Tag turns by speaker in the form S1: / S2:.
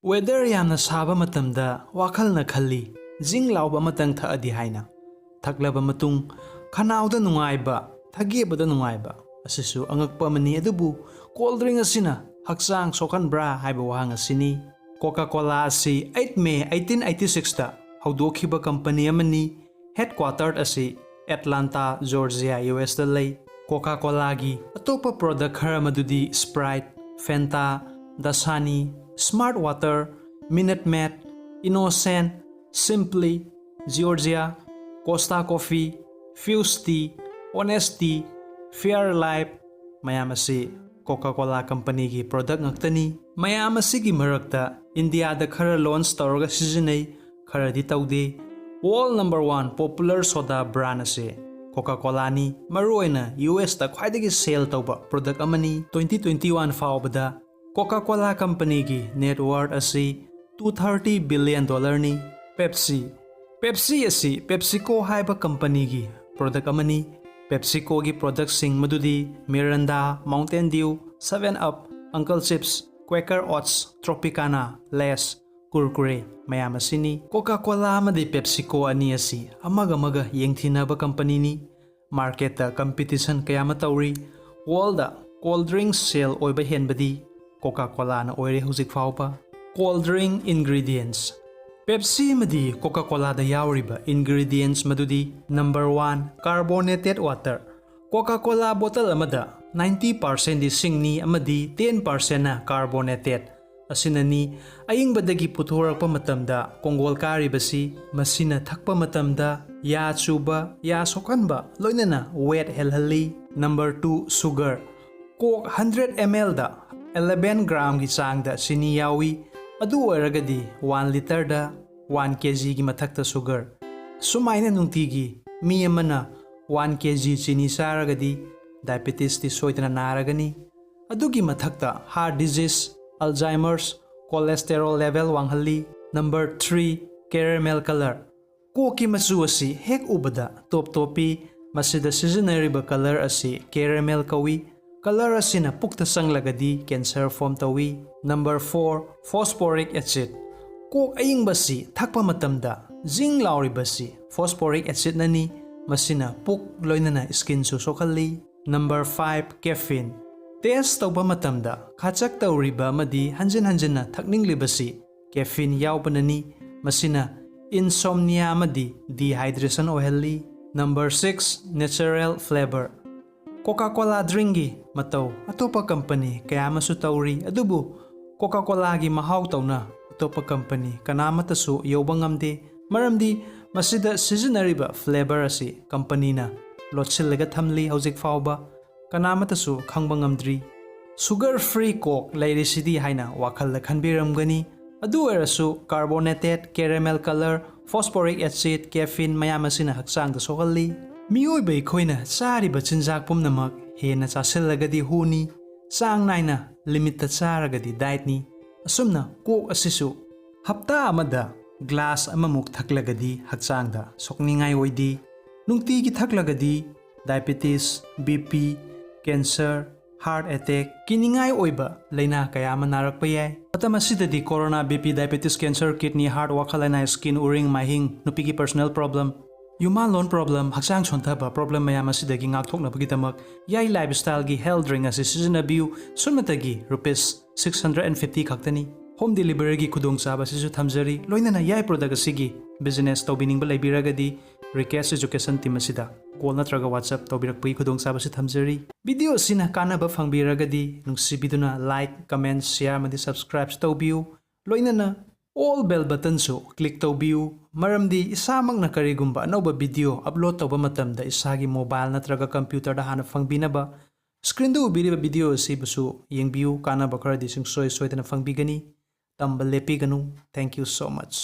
S1: Weather yamna saba matamda wakhalna khalli jing lauba matang thaadi haina thaklaba matung khanauda nungaiba thagebada nungaiba asisu angakpa mani adubu cold drink asina Hakchang Sokhanbra haiba wahang asini Coca-Cola asi 8 May 1886 ta haudokhiba company amani headquartered asi Atlanta, Georgia, US da lay Coca-Cola gi atopa product khara madudi Sprite, Fanta, Dasani, Smart Water, Minute Maid, Innocent, Simply, Georgia, Costa Coffee, Fuze Tea, Honest Tea, Fair Life, mayam asi Coca-Cola company gi product ngaktani. Mayam asi gi marakta India da khara launch tawraga sizinai, khara di tawde. World number 1 popular soda brand asi Coca-Cola ni maruoina US da khwaidagi sale tawba product amani 2021 faubada Coca-Cola company gi net worth asi $230 billion ni. Pepsi asi PepsiCo haiba company gi product amani PepsiCo gi product sing madudi Miranda, Mountain Dew, 7-Up, Uncle Chips, Quaker Oats, Tropicana, Lays, Kurkure, mayam asini Coca-Cola amadi PepsiCo ani asi amaga yengthinaba company ni market da competition kayama tawri world da cold drink sale oiba henbadi Coca-Cola na oire hujik faupa. Cold drink ingredients Pepsi madi Coca-Cola da yauriba ingredients madudi number 1 carbonated water Coca-Cola bottle amada 90% di singni amadi 10% na carbonated asinani ayingbadagi puthorakpa matamda kongol karibasi masina thakpa matamda ya chuba ya sokhanba loinana weight helhali. Number 2 sugar Coke 100 ml da 11 gram gi chang da sini yawi adu oiragadi 1 liter da 1 kg gi mathakta sugar sumaina nungtigi mi amana 1 kg chini saragadi diabetes ti soitana naragani adugi mathakta heart disease Alzheimer's cholesterol level wanghalli. Number 3 caramel color Coke machu asi hek ubada top topi masida seasonariba color asi caramel kawi color asina pukta sanglagadi cancer form tawi. Number 4 phosphoric acid Coke ayingbasi thakpa matamda jing lauribasi phosphoric acid nani masina puk loinana skin su sokhalli. Number 5 caffeine Taste tawba matamda khachak tawriba madi hanjin na thakninglibasi caffeine yawbanani masina insomnia madi dehydration ohelli. Number 6 natural flavor Coca-Cola drink gi mataw atopa company kaya masu tawri adubu Coca-Cola gi mahaw tawna atopa company kanamata su yawba ngamde maramdi masida seasonariba flavor asi company na lotchillaga thamli hojik fauba kanamata su khangba ngamdri. Sugar free Coke lairisidi haina wakhalla khanbiramgani adu erasu carbonated caramel color phosphoric acid caffeine mayam asina hakchang da sokalli. Miyoi bai khoina chariba chinjak pumnamak hena chasillagadi huni sang naina limit ta charagadi diet ni asumna Coke asisu hapta amada glass amamuk thaklagadi hakchang da sokningai oidi nungti gi thaklagadi diabetes BP cancer heart attack kiningai oiba laina kaya manarakpa yai matam asidadi corona BP diabetes cancer kidney heart wakhalana skin uring mahing nupigi personal problem Yuma loan problem hakchang chontaba problem mayam asidagi ngakthoknabagitamak yai lifestyle gi health drink asi sijinabiu sunmatagi rupees 650 khaktani home delivery gi khudongchaba sisu thamjari loinana yai product asigi business tobiningba leibiragadi RIKESH education team asida call natraga WhatsApp tobirakpui khudongchaba si thamjari video sina kanaba fangbiragadi nungsibiduna like comment share madi subscribe tobiyu loinana all bell button so click tobiyu maramdi isamang na karigumba anoba video upload toba matamda isagi mobile natraga computer da hana fangbinaba screen do ubiriba video si busu yengbiu kanaba kharadi sing soy soitana fangbigani tamba lepi ganu. Thank you so much.